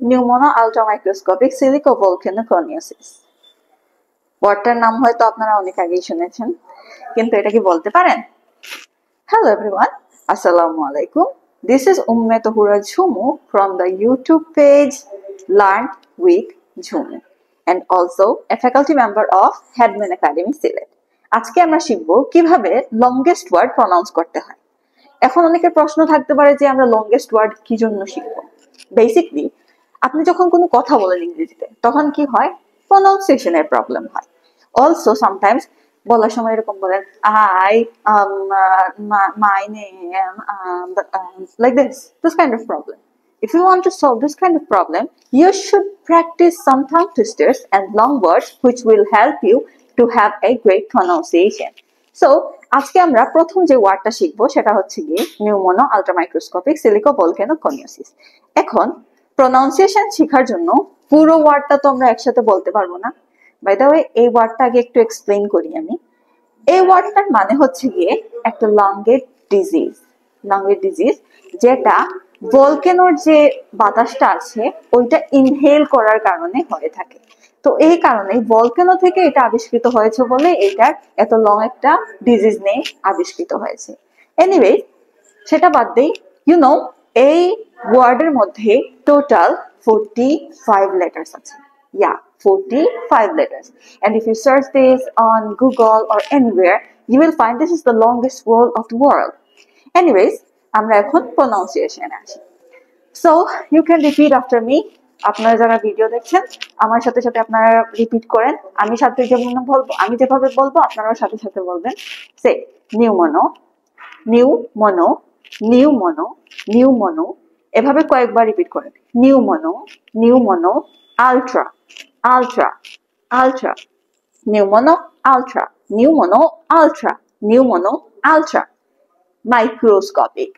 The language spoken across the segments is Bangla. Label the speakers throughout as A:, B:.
A: নিউমোনো আল্ট্রামাইক্রোস্কোপিক সিলিকোভলকেনোকনিওসিস। ওয়ার্ডটার নাম হয়তো আপনারা অনেক আগেই শুনেছেন, কিন্তু এটা কি বলতে পারেন? Hello everyone, Assalamu alaikum. This is Umme Tohura Jhumu from the YouTube page Learn with Jhumu and also a faculty member of Headman Academy Silet. আজকে আমরা শিখব কিভাবে লংগেস্ট ওয়ার্ড প্রনাউন্স করতে হয়। এখন অনেকের প্রশ্ন থাকতে পারে যে আমরা লংগেস্ট ওয়ার্ড কি জন্য শিখব। বেসিক্যালি আপনি যখন কোনো কথা বলেন ইংরেজিতে তখন কি হয়, প্রনাউন্সিয়েশনের প্রবলেম হয়। অলসো সামটাইমস বলার সময় এরকম বলেন I my name like this kind of problem. If you want to solve this kind of problem, you should practice some tongue twisters and long words which will help you to have a great pronunciation. So আজকে আমরা প্রথম যে ওয়ার্ডটা শিখবো সেটা হচ্ছে গিয়ে নিউমোনো আল্ট্রামাইক্রোস্কোপিক সিলিকোভলকেনোকনিওসিস। এখন প্রনাউন্সিয়েশন শেখার জন্য পুরো ওয়ার্ডটা তো আমরা একসাথে বলতে পারবো না। বাই দ্য ওয়ে এই ওয়ার্ডটা আগে একটু এক্সপ্লেইন করি আমি। এই ওয়ার্ডটার মানে হচ্ছে গিয়ে একটা লাংয়ের ডিজিজ যেটা ভলকেনোর যে বাতাসটা আছে ওইটা ইনহেল করার কারণে হয়ে থাকে। তো এই কারণে ভলকেনো থেকে এটা আবিষ্কৃত হয়েছে বলে এটার এত লং একটা ডিজিজ নেই আবিষ্কৃত হয়েছে। এনিওয়ে সেটা বাদ দেই, এই ওয়ার্ডের মধ্যে টোটাল 45 letters আছে। 45 letters. And if you search this on Google or anywhere, you will find this is the longest word of the world. Anyways, আমরা এখন pronunciation আসি। So you can repeat after me. আপনারা যারা ভিডিও দেখছেন আমার সাথে সাথে আপনারা রিপিট করেন। আমি যেভাবে বলবো আপনারাও সাথে সাথে বলবেন। সে নিউমোনো, নিউমোনো, নিউমোনো, নিউমোনো, এভাবে কয়েকবার রিপিট করেন। নিউমোনো, pneumono, ultra, ultra, ultra, pneumono, ultra, pneumono, ultra, pneumono, ultra, microscopic,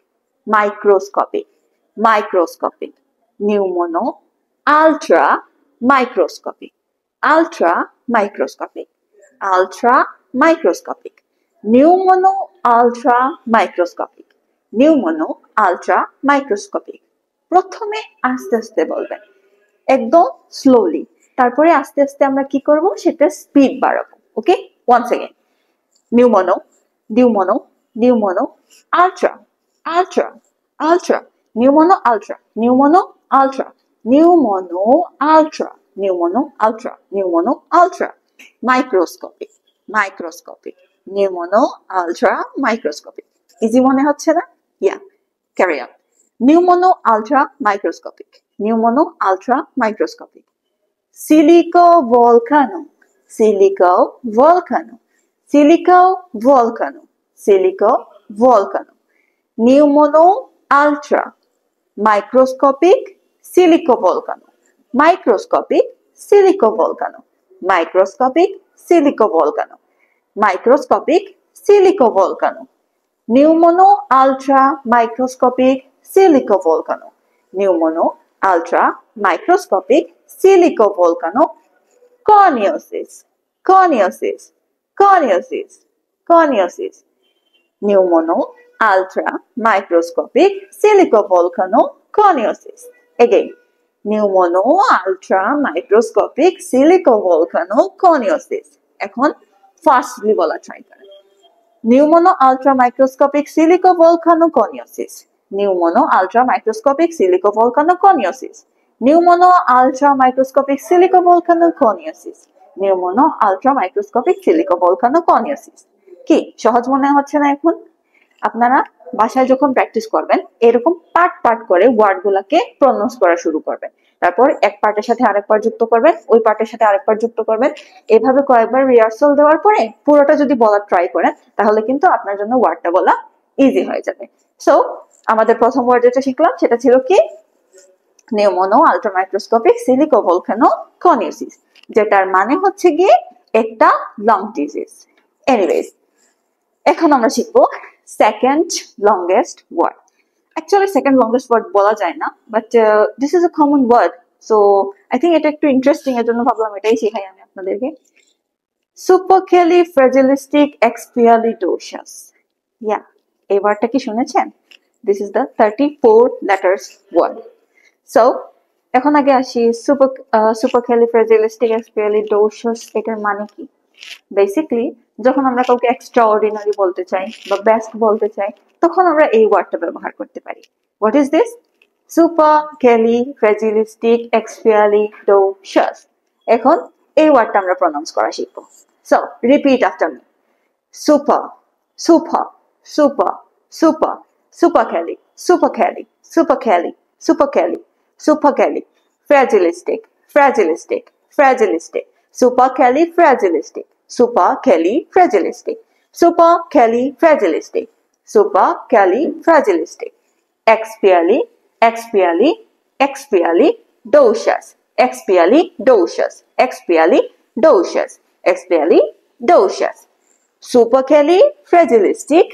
A: microscopic, microscopic, pneumono, ultra, microscopic, ultra, microscopic, ultra, microscopic, pneumono, ultra, microscopic, pneumono, ultra, microscopic. প্রথমে আস্তে আস্তে বলবেন, একদম স্লোলি, তারপরে আস্তে আস্তে আমরা কি করব সেটা স্পিড বাড়াবো। Okay, once again pneumono, pneumono, pneumono, ultra, ultra, ultra, pneumono, ultra, pneumono, ultra, pneumono, ultra, pneumono, ultra, pneumono, ultra, microscopic, microscopic, pneumono, ultra, microscopic. Easy মনে হচ্ছে না? Yeah, carry on. Pneumono, ultra, microscopic, pneumono, ultra, microscopic. Silicovolcano, silicovolcano, silicovolcano, silicovolcano. Pneumono ultra, microscopic silicovolcano, microscopic silicovolcano, microscopic silicovolcano, microscopic silicovolcano. Pneumono ultra microscopic silicovolcano, pneumono ultra microscopic silicovolcano coniosis, coniosis, coniosis, coniosis. Pneumono ultra microscopic silicovolcano coniosis. Again, pneumono ultra microscopic silicovolcano coniosis. এখন ফাস্টলি বলা ট্রাই করেন। Pneumono ultra microscopic silicovolcano coniosis. Pneumono ultra microscopic silicovolcano coniosis. Pneumono ultra microscopic silicovolcano coniosis. Pneumono ultra microscopic silicovolcano coniosis. কি সহজ মনে হচ্ছে না? এখন আপনারা বাসায় যখন প্র্যাকটিস করবেন এরকম পার্ট করে ওয়ার্ডগুলোকে প্রনাউন্স করা শুরু করবেন। তারপর এক পার্টের সাথে আরেক পার্ট যুক্ত করবেন, ওই পার্টের সাথে আরেক পার্ট যুক্ত করবেন। এভাবে কয়েকবার রিহার্সাল দেওয়ার পরে পুরোটা যদি বলার ট্রাই করেন তাহলে কিন্তু আপনার জন্য ওয়ার্ডটা বলা ইজি হয়ে যাবে। সো আমাদের প্রথম ওয়ার্ড যেটা শিখলাম সেটা ছিল কি? নিউমোনো আল্ট্রামাইক্রোস্কোপিক সিলিকোভলকেনো কনিওসিস, যেটার মানে হচ্ছে গিয়ে একটা লং ডিজিজ। এনিওয়েজ, এখন আমরা শিখবো second longest word. Actually second longest word বলা যায় না, but this is a common word, so I think এটা একটু ইন্টারেস্টিং, এর জন্য ভাবলাম এটাই শেখাই আমি আপনাদেরকে। সুপারক্যালিফ্রাজিলিস্টিক এক্সপিয়ালিডোসাস। ইয়া, এই ওয়ার্ডটা কি শুনেছেন? This is the 34 letters word. So এখন আগে আসি সুপারক্যালিফ্রাজিলিস্টিকএক্সপিয়ালিডোশাস, এটার মানে কি? বেসিক্যালি যখন আমরা কাউকে এক্সট্রা অর্ডিনারি বলতে চাই বা বেস্ট বলতে চাই, তখন আমরা এই ওয়ার্ডটা ব্যবহার করতে পারি। What is this? সুপারক্যালিফ্রাজিলিস্টিকএক্সপিয়ালিডোশাস। এখন এই ওয়ার্ডটা আমরা প্রনাউন্স করা শিখবো। So repeat after me. Super, super, super, super, supercali, supercali, supercali, supercali, supercali, fragilistic, fragilistic, fragilistic, supercalifragilistic, supercalifragilistic, supercalifragilistic, supercalifragilistic, expiali, expiali, expialidocious, expialidocious, expialidocious, expialidocious, supercalifragilistic,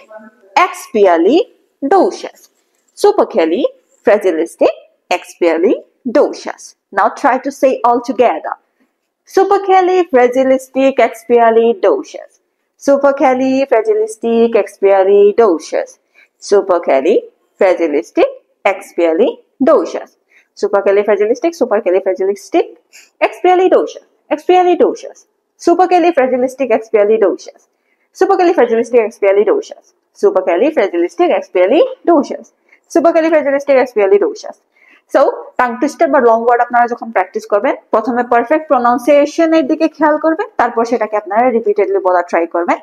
A: expialidocious, supercalifragilistic, expialidocious. Now try to say all together. Supercalifragilistic, expialidocious, supercalifragilistic, expialidocious, supercalifragilistic, expialidocious, supercalifragilistic, supercalifragilistic, expialidocious, expialidocious, supercalifragilistic, expialidocious, supercalifragilisticexpialidocious, supercalifragilisticexpialidocious, supercalifragilisticexpialidocious. So tongue twister বা লং ওয়ার্ড আপনারা যখন প্র্যাকটিস করবেন, প্রথমে পারফেক্ট প্রনাউন্সিয়েশনের দিকে খেয়াল করবেন, তারপর সেটাকে আপনারা রিপিটেডলি বলা ট্রাই করবেন।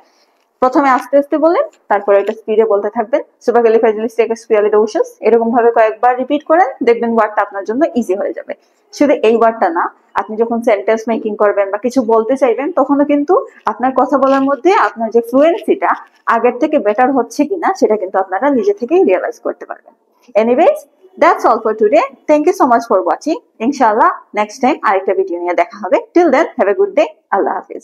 A: প্রথমে আস্তে আস্তে বলেন, তারপরে এটা স্পিডে বলতে থাকবেন। সুপারক্যালিফ্রাজিলিস্টিকএক্সপিয়ালিডোশাস এরকম ভাবে কয়েকবার রিপিট করেন, দেখবেন ওয়ার্ডটা আপনার জন্য ইজি হয়ে যাবে। শুধু এই ওয়ার্ডটা না, আপনি যখন সেন্টেন্স মেকিং করবেন বা কিছু বলতে চাইবেন, তখনও কিন্তু আপনার কথা বলার মধ্যে আপনার যে ফ্লুয়েন্সিটা আগের থেকে বেটার হচ্ছে কিনা সেটা কিন্তু আপনারা নিজে থেকেই রিয়েলাইজ করতে পারবেন। Anyways, that's all for today. Thank you so much for watching. Inshallah, next time আরেকটা ভিডিও নিয়ে দেখা হবে। Till then, have a good day. Allah Hafiz.